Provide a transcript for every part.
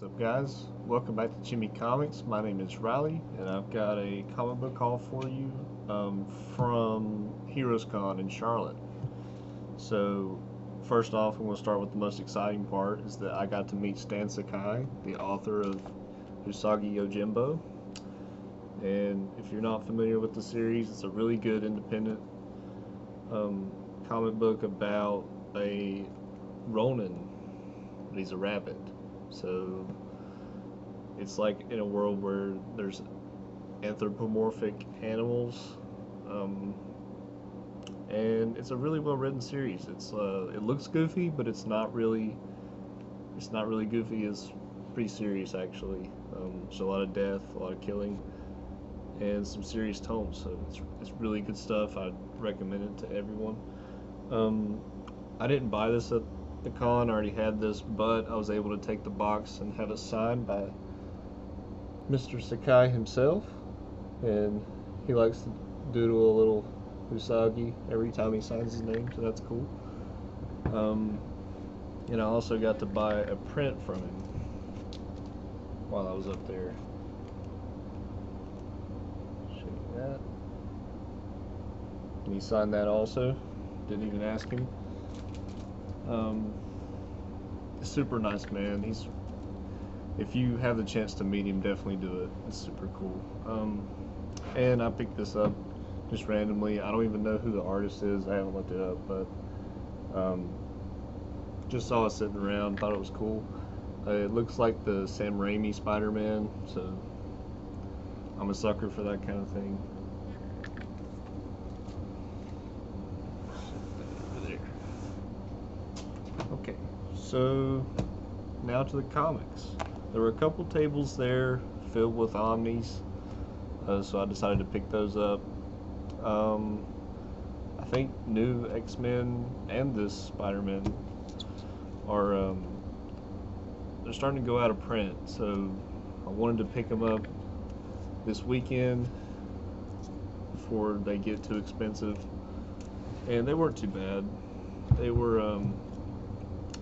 What's up, guys? Welcome back to chimicomics. My name is Riley, and I've got a comic book haul for you from HeroesCon in Charlotte. So, first off, I'm going to start with the most exciting part is that I got to meet Stan Sakai, the author of Usagi Yojimbo. And if you're not familiar with the series, it's a really good independent comic book about a Ronin, but he's a rabbit. So it's like in a world where there's anthropomorphic animals, and it's a really well written series. It looks goofy, but it's not really goofy. It's pretty serious actually. There's a lot of death, a lot of killing, and some serious tones. So it's really good stuff. I'd recommend it to everyone. I didn't buy this at the con. I already had this, but I was able to take the box and have it signed by Mr. Sakai himself, and he likes to doodle a little Usagi every time he signs his name, so that's cool. And I also got to buy a print from him while I was up there. Show you that. And he signed that also. Didn't even ask him. Super nice man. If you have the chance to meet him, definitely do it. It's super cool. And I picked this up just randomly. I don't even know who the artist is. I haven't looked it up, but just saw it sitting around. Thought it was cool. It looks like the Sam Raimi Spider-Man, so I'm a sucker for that kind of thing. Okay, so now to the comics. There were a couple tables there filled with Omnis, so I decided to pick those up. I think new X-Men and this Spider-Man are they're starting to go out of print, so I wanted to pick them up this weekend before they get too expensive, and they weren't too bad. They were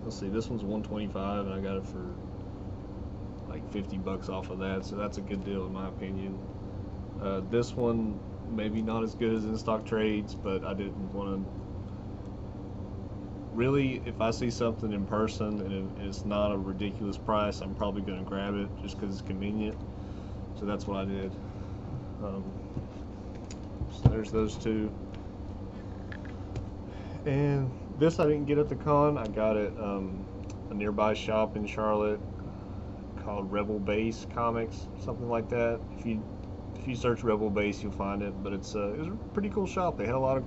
let's see, this one's $125 and I got it for like $50 off of that, so that's a good deal in my opinion. This one maybe not as good as in stock trades, but I didn't want to really, if I see something in person and it's not a ridiculous price, I'm probably going to grab it just because it's convenient, so that's what I did. So there's those two. And this I didn't get at the con. I got it a nearby shop in Charlotte called Rebel Base Comics, something like that. If you search Rebel Base, you'll find it. But it was a pretty cool shop. They had a lot of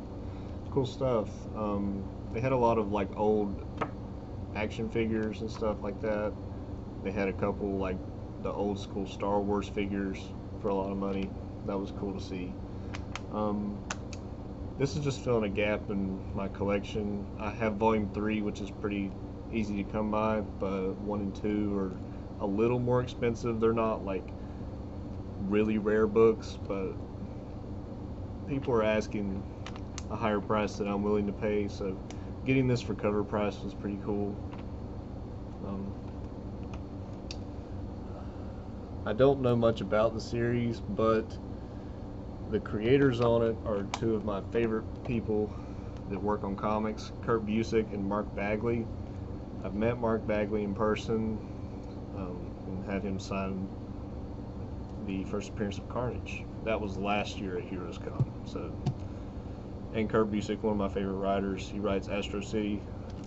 cool stuff. They had a lot of like old action figures and stuff like that. They had a couple like the old school Star Wars figures for a lot of money. That was cool to see. This is just filling a gap in my collection. I have volume 3, which is pretty easy to come by, but 1 and 2 are a little more expensive. They're not like really rare books, but people are asking a higher price than I'm willing to pay, so getting this for cover price was pretty cool. I don't know much about the series, but the creators on it are two of my favorite people that work on comics, Kurt Busiek and Mark Bagley. I've met Mark Bagley in person and had him sign the first appearance of Carnage. That was last year at HeroesCon. So, and Kurt Busiek, one of my favorite writers. He writes Astro City.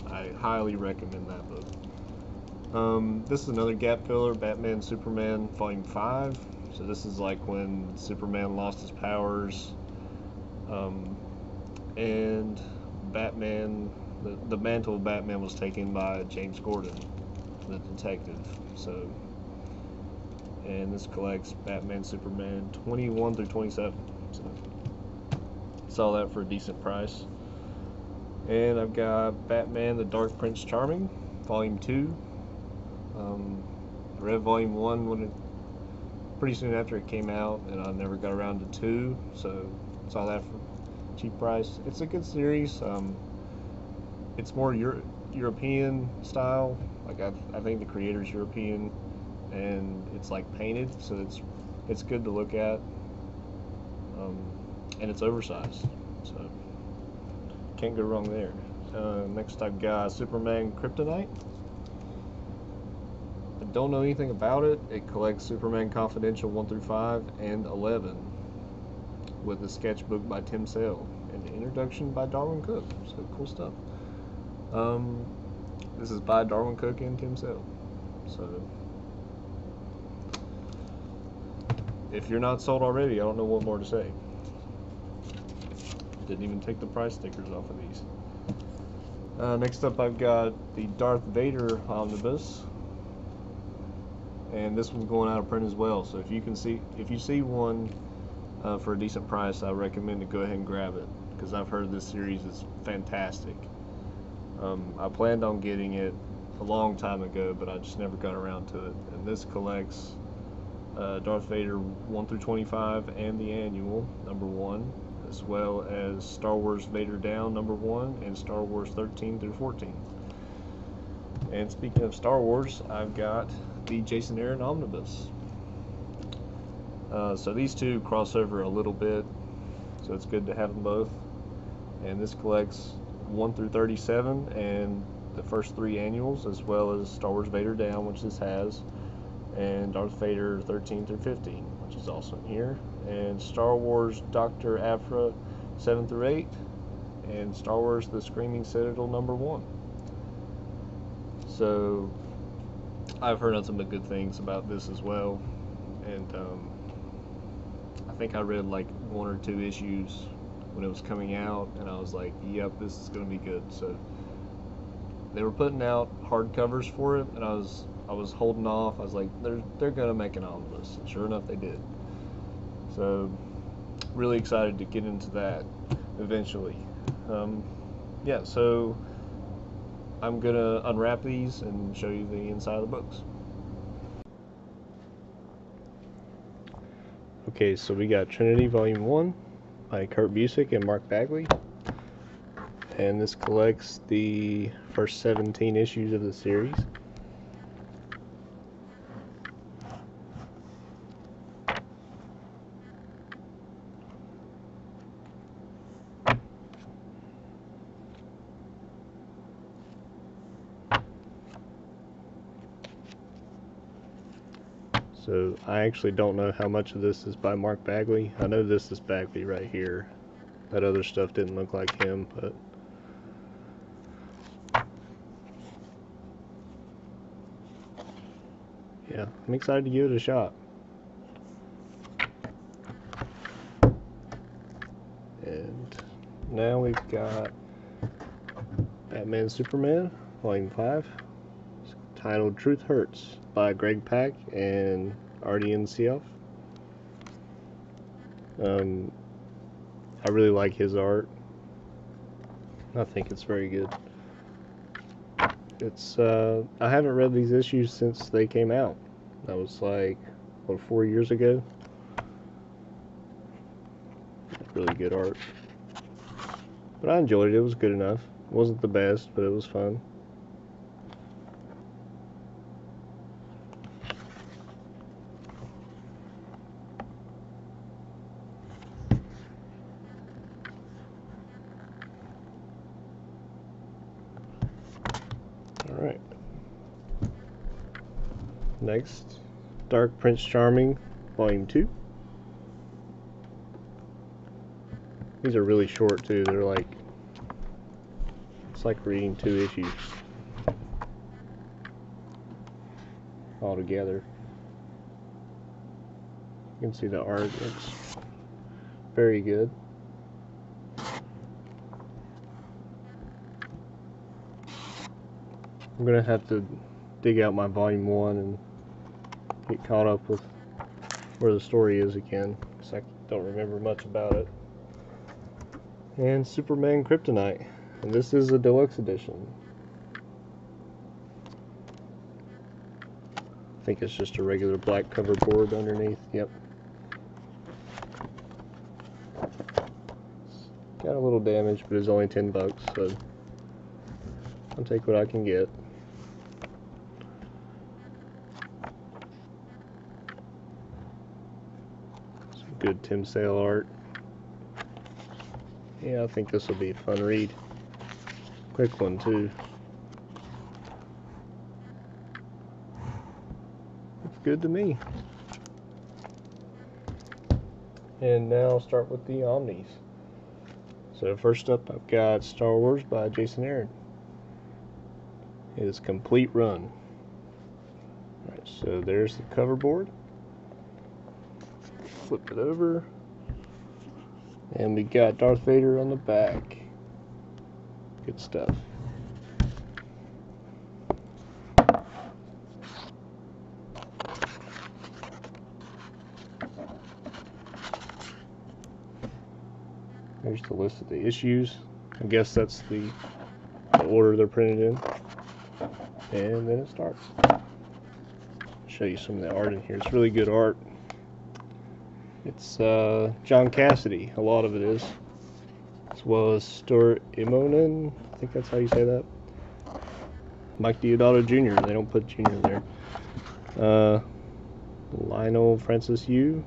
I highly recommend that book. This is another gap filler, Batman Superman Volume 5. So this is like when Superman lost his powers, and Batman, the mantle of Batman was taken by James Gordon, the detective. So, and this collects Batman, Superman 21 through 27. So, saw that for a decent price. And I've got Batman, the Dark Prince Charming, Volume 2. I read Volume 1 pretty soon after it came out, and I never got around to 2, so saw that for a cheap price. It's a good series. It's more European style. Like I think the creator's European, and it's like painted, so it's good to look at, and it's oversized, so can't go wrong there. Next I've got Superman Kryptonite. I don't know anything about it. It collects Superman Confidential 1 through 5 and 11 with a sketchbook by Tim Sale and an introduction by Darwin Cook, so cool stuff. This is by Darwin Cook and Tim Sale, so if you're not sold already, I don't know what more to say. Didn't even take the price stickers off of these. Next up I've got the Darth Vader Omnibus, and this one's going out of print as well, so if you see one for a decent price, I recommend to go ahead and grab it, because I've heard this series is fantastic. I planned on getting it a long time ago, but I just never got around to it, and this collects Darth Vader 1 through 25 and the annual #1, as well as Star Wars Vader Down #1 and Star Wars 13 through 14. And speaking of Star Wars, I've got the Jason Aaron Omnibus. So these two cross over a little bit, so it's good to have them both. And this collects 1 through 37 and the first 3 annuals, as well as Star Wars Vader Down, which this has, and Darth Vader 13 through 15, which is also in here, and Star Wars Dr. Aphra 7 through 8, and Star Wars The Screaming Citadel #1. So I've heard nothing but good things about this as well, and I think I read like 1 or 2 issues when it was coming out, and I was like, yep, this is going to be good. So they were putting out hardcovers for it, and I was holding off. I was like, they're gonna make an omnibus, and sure enough they did. So really excited to get into that eventually. Yeah, so I'm gonna unwrap these and show you the inside of the books. Okay, so we got Trinity Volume 1 by Kurt Busiek and Mark Bagley, and this collects the first 17 issues of the series. So I actually don't know how much of this is by Mark Bagley. I know this is Bagley right here. That other stuff didn't look like him, but yeah, I'm excited to give it a shot. And now we've got Batman Superman, Volume 5. It's titled Truth Hurts by Greg Pak and Artie N.C.F. I really like his art. I think it's very good. It's I haven't read these issues since they came out. That was like, what, 4 years ago? Really good art. But I enjoyed it. It was good enough. It wasn't the best, but it was fun. Alright. Next, Dark Prince Charming, Volume 2. These are really short too. They're like, it's like reading 2 issues all together. You can see the art looks very good. I'm gonna have to dig out my Volume 1 and get caught up with where the story is again, because I don't remember much about it. And Superman Kryptonite, and this is a deluxe edition. I think it's just a regular black cover board underneath. Yep. Got a little damage, but it's only $10, so I'll take what I can get. good Tim Sale art. Yeah, I think this will be a fun read. Quick one too. Looks good to me. And now I'll start with the Omnis. So first up, I've got Star Wars by Jason Aaron. It is complete run. Alright, so there's the cover board. Flip it over. And we got Darth Vader on the back. Good stuff. There's the list of the issues. I guess that's the order they're printed in. And then it starts. I'll show you some of the art in here. It's really good art. It's John Cassidy, a lot of it is. As well as Stuart Immonen, I think that's how you say that. Mike Deodato Jr., they don't put Jr. there. Lionel Francis Yu,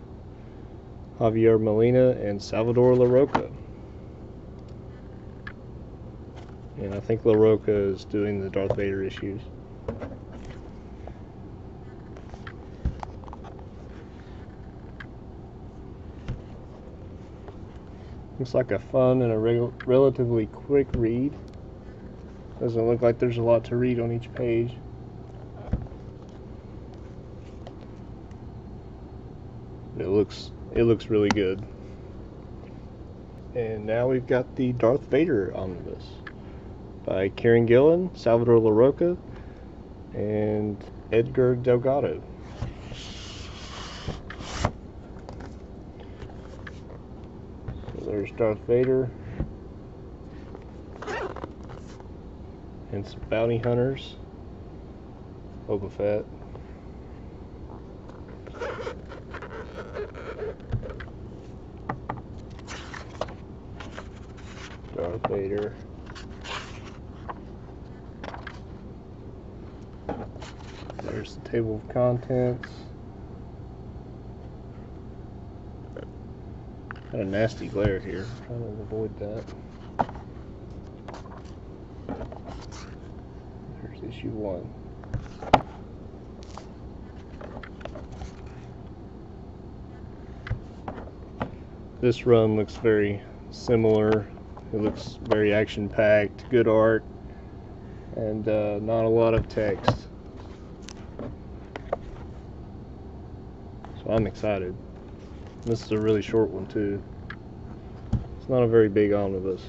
Javier Molina, and Salvador LaRocca. And I think LaRocca is doing the Darth Vader issues. Looks like a fun and a relatively quick read. Doesn't look like there's a lot to read on each page. It looks really good. And now we've got the Darth Vader omnibus by Kieran Gillen, Salvador LaRocca, and Edgar Delgado. So there's Darth Vader and some bounty hunters. Boba Fett. Darth Vader. There's the table of contents. Got a nasty glare here. I'm trying to avoid that. There's issue 1. This run looks very similar. It looks very action-packed, good art, and not a lot of text. So I'm excited. This is a really short one too. It's not a very big omnibus.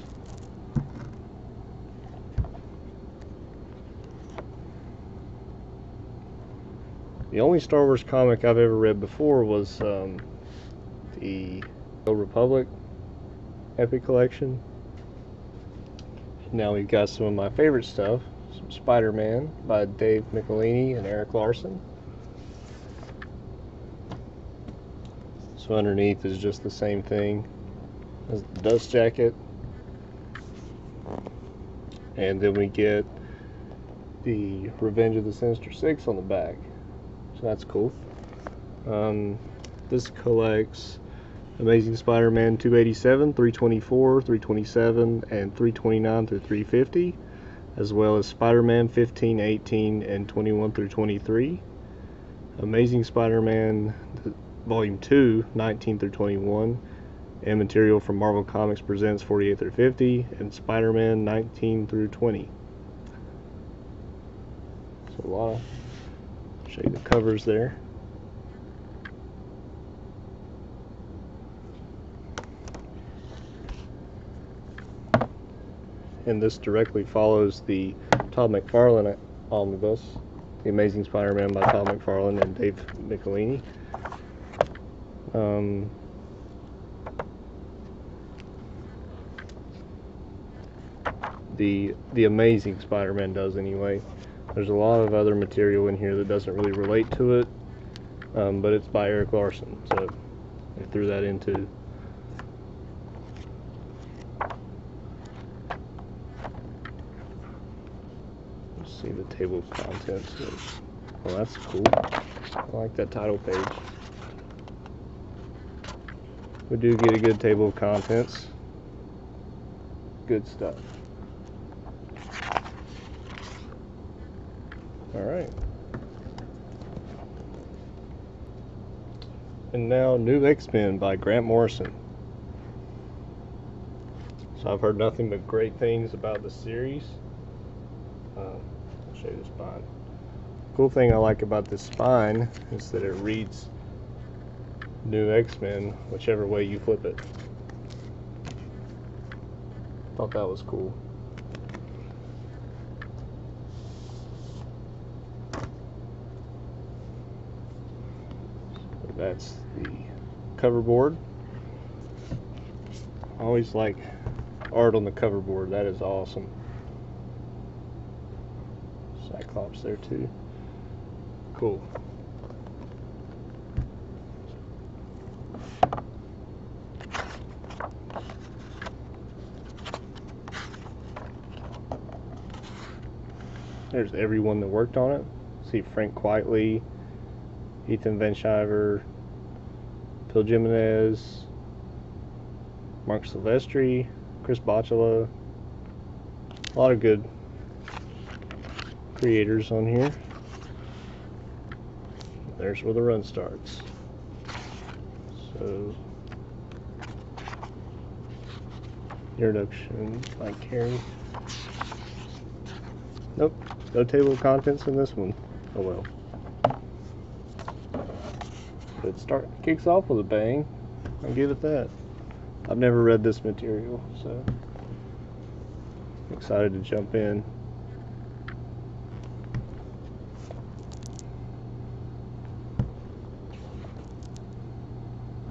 The only Star Wars comic I've ever read before was the Old Republic Epic Collection. Now we've got some of my favorite stuff. Some Spider-Man by Dave Michelini and Eric Larson. So underneath is just the same thing as the dust jacket. And then we get the Revenge of the Sinister Six on the back. So that's cool. This collects Amazing Spider-Man 287, 324, 327, and 329 through 350, as well as Spider-Man 15, 18, and 21 through 23. Amazing Spider-Man Volume 2, 19 through 21, and material from Marvel Comics Presents 48 through 50, and Spider-Man 19 through 20. So a lot of, show you the covers there. And this directly follows the Todd McFarlane omnibus, The Amazing Spider-Man by Todd McFarlane and Dave Michelini. The Amazing Spider-Man does anyway. There's a lot of other material in here that doesn't really relate to it, but it's by Eric Larson, so I threw that in too. Let's see the table of contents. Oh, that's cool. I like that title page. We do get a good table of contents. Good stuff. Alright. And now, New X-Men by Grant Morrison. So I've heard nothing but great things about the series. I'll show you the spine. Cool thing I like about this spine is that it reads New X-Men whichever way you flip it. Thought that was cool. So that's the cover board. I always like art on the cover board. That is awesome. Cyclops there too. Cool. There's everyone that worked on it. See Frank Quitely, Ethan Van Sciver, Phil Jimenez, Mark Silvestri, Chris Bocciolo. A lot of good creators on here. There's where the run starts. So, introduction by Carey. Nope, no table of contents in this one. Oh well. But it kicks off with a bang. I'll give it that. I've never read this material, so I'm excited to jump in.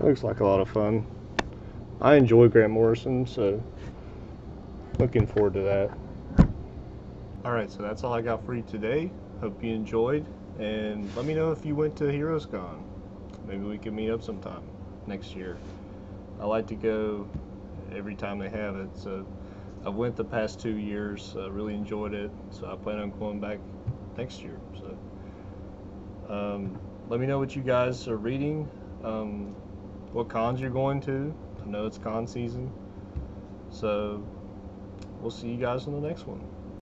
Looks like a lot of fun. I enjoy Grant Morrison, so looking forward to that. Alright, so that's all I got for you today. Hope you enjoyed, and let me know if you went to HeroesCon. Maybe we can meet up sometime next year. I like to go every time they have it, so I went the past 2 years, really enjoyed it, so I plan on going back next year. So let me know what you guys are reading, what cons you're going to. I know it's con season, so we'll see you guys in the next one.